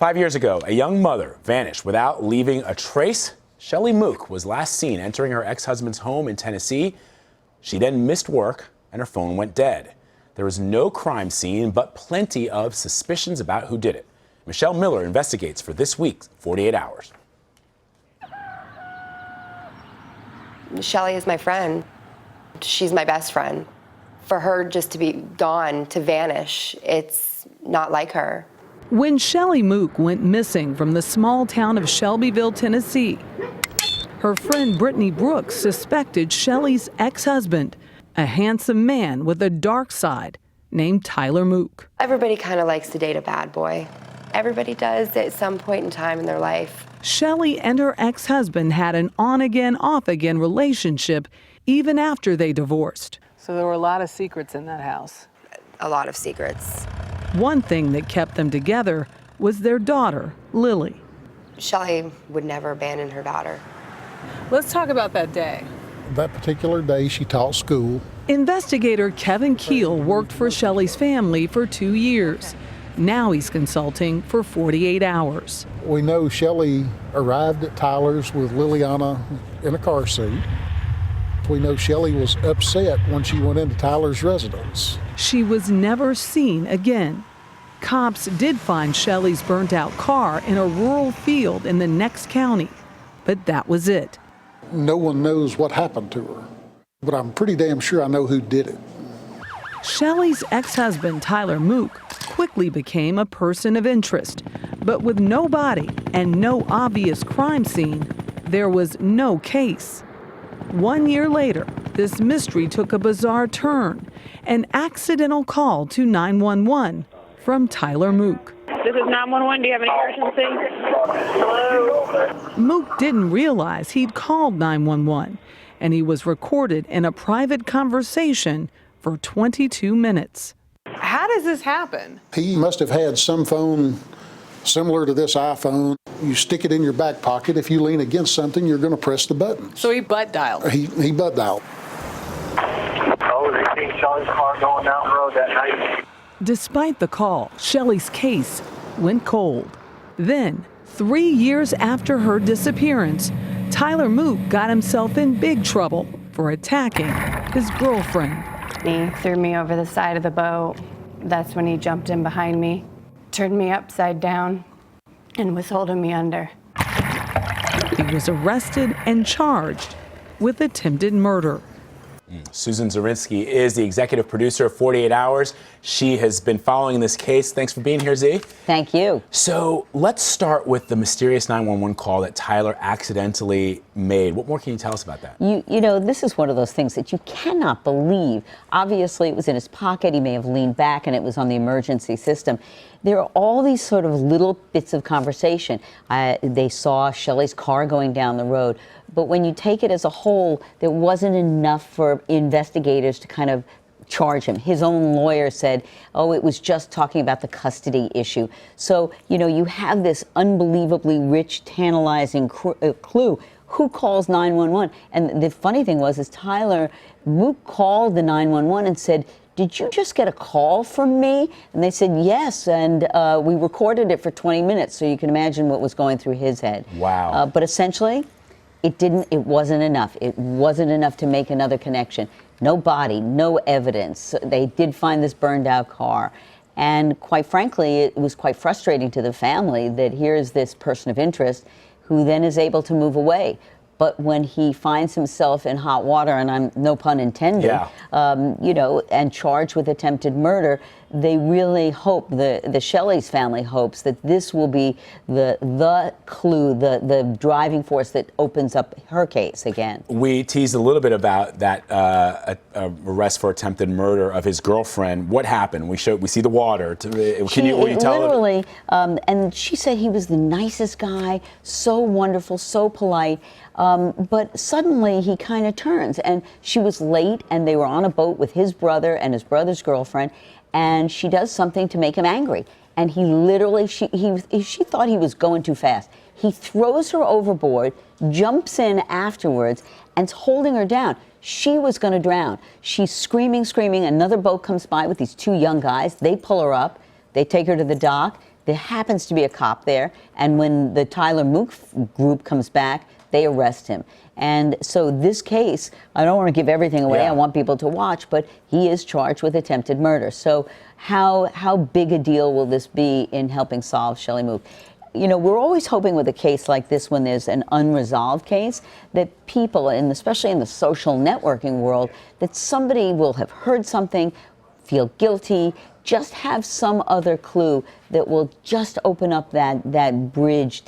5 years ago, a young mother vanished without leaving a trace. Shelley Mook was last seen entering her ex-husband's home in Tennessee. She then missed work and her phone went dead. There was no crime scene, but plenty of suspicions about who did it. Michelle Miller investigates for this week's 48 Hours. Shelley is my friend. She's my best friend. For her just to be gone, to vanish, it's not like her. When Shelley Mook went missing from the small town of Shelbyville, Tennessee, her friend Brittany Brooks suspected Shelley's ex-husband, a handsome man with a dark side named Tyler Mook. Everybody kind of likes to date a bad boy. Everybody does at some point in time in their life. Shelley and her ex-husband had an on-again, off-again relationship even after they divorced. So there were a lot of secrets in that house. A lot of secrets. One thing that kept them together was their daughter, Lily. Shelley would never abandon her daughter. Let's talk about that day. That particular day, she taught school. Investigator Kevin Keel worked for Shelley's family for 2 years. Now he's consulting for 48 Hours. We know Shelley arrived at Tyler's with Liliana in a car seat. We know Shelley was upset when she went into Tyler's residence. She was never seen again. Cops did find Shelley's burnt-out car in a rural field in the next county, but that was it. No one knows what happened to her, but I'm pretty damn sure I know who did it. Shelley's ex-husband, Tyler Mook, quickly became a person of interest, but with no body and no obvious crime scene, there was no case. 1 year later, this mystery took a bizarre turn, an accidental call to 911 from Tyler Mook. This is 911. Do you have any emergency? Hello? Mook didn't realize he'd called 911, and he was recorded in a private conversation for 22 minutes. How does this happen? He must have had some phone similar to this iPhone. You stick it in your back pocket. If you lean against something, you're going to press the button. So he butt dialed. He butt dialed. Oh, they seen Shelley's car going down the road that night. Despite the call, Shelley's case went cold. Then, 3 years after her disappearance, Tyler Mook got himself in big trouble for attacking his girlfriend. He threw me over the side of the boat. That's when he jumped in behind me, turned me upside down, and was holding me under. He was arrested and charged with attempted murder. Susan Zirinsky is the executive producer of 48 Hours. She has been following this case. Thanks for being here, Z. Thank you. So let's start with the mysterious 911 call that Tyler accidentally made. What more can you tell us about that? You know, this is one of those things that you cannot believe. Obviously, it was in his pocket. He may have leaned back and it was on the emergency system. There are all these sort of little bits of conversation. They saw Shelley's car going down the road. But when you take it as a whole, there wasn't enough for investigators to kind of charge him. His own lawyer said, oh, it was just talking about the custody issue. So, you know, you have this unbelievably rich, tantalizing clue. Who calls 911? And the funny thing was, is Tyler Mook called the 911 and said, did you just get a call from me? And they said, yes, and we recorded it for 20 minutes, so you can imagine what was going through his head. Wow. But essentially, it wasn't enough. It wasn't enough to make another connection. No body, no evidence. They did find this burned out car. And quite frankly, it was quite frustrating to the family that here's this person of interest who then is able to move away. But when he finds himself in hot water, and I'm no pun intended, you know, and charged with attempted murder, they really hope, the Shelley's family hopes that this will be the clue, the driving force that opens up her case again. We teased a little bit about that arrest for attempted murder of his girlfriend. What happened? We see the water. Will you tell literally, and she said he was the nicest guy, so wonderful, so polite. But suddenly he kind of turns, and she was late, and they were on a boat with his brother and his brother's girlfriend, and she does something to make him angry. And he literally, she thought he was going too fast. He throws her overboard, jumps in afterwards, and's holding her down. She was going to drown. She's screaming. Another boat comes by with these two young guys. They pull her up. They take her to the dock. There happens to be a cop there, and when the Tyler Mook group comes back, they arrest him. And so this case, I don't want to give everything away. Yeah. I want people to watch, but he is charged with attempted murder. So how big a deal will this be in helping solve Shelley Mook? You know, we're always hoping with a case like this, when there's an unresolved case, that people, and especially in the social networking world, that somebody will have heard something, feel guilty, just have some other clue that will just open up that bridge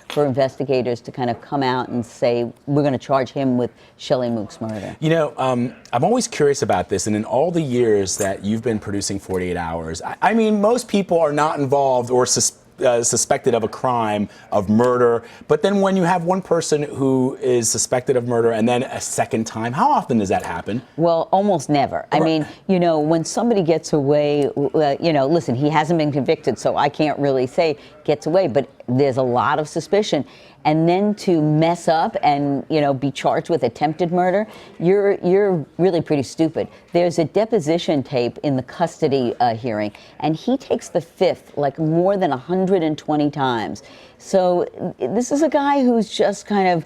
for investigators to kind of come out and say, we're going to charge him with Shelley Mook's murder. You know, I'm always curious about this, and in all the years that you've been producing 48 Hours, I mean, most people are not involved or suspected of a crime, of murder, but then when you have one person who is suspected of murder and then a second time, how often does that happen? Well, almost never. I mean, you know, when somebody gets away, you know, listen, he hasn't been convicted, so I can't really say gets away, but there's a lot of suspicion. And then to mess up and, you know, be charged with attempted murder, you're really pretty stupid. There's a deposition tape in the custody hearing, and he takes the fifth like more than 120 times. So this is a guy who's just kind of,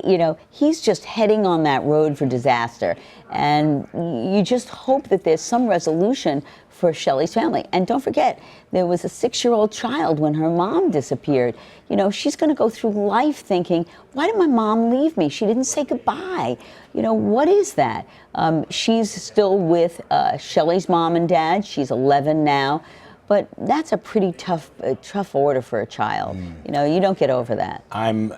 you know, he's just heading on that road for disaster. And you just hope that there's some resolution for Shelley's family. And don't forget, there was a 6-year-old child when her mom disappeared. You know, she's going to go through life thinking, why did my mom leave me? She didn't say goodbye. You know, what is that? She's still with Shelley's mom and dad. She's 11 now. But that's a pretty tough order for a child. You know, you don't get over that. I'm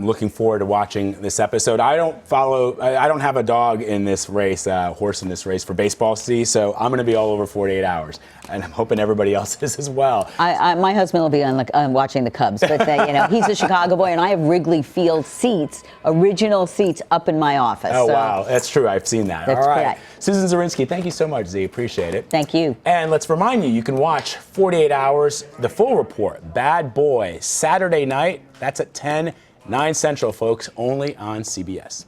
looking forward to watching this episode. I don't have a dog in this race, horse in this race for baseball season, so I'm going to be all over 48 Hours, and I'm hoping everybody else is as well. My husband will be on watching the Cubs, but you know, he's a Chicago boy, and I have Wrigley Field seats, original seats, up in my office. Oh, so wow, that's true. I've seen that. That's all right, correct. Susan Zirinsky, thank you so much, Z. Appreciate it. Thank you. And let's remind you, you can watch 48 Hours, the full report, Bad Boy, Saturday night. That's at 10, 9 Central, folks, only on CBS.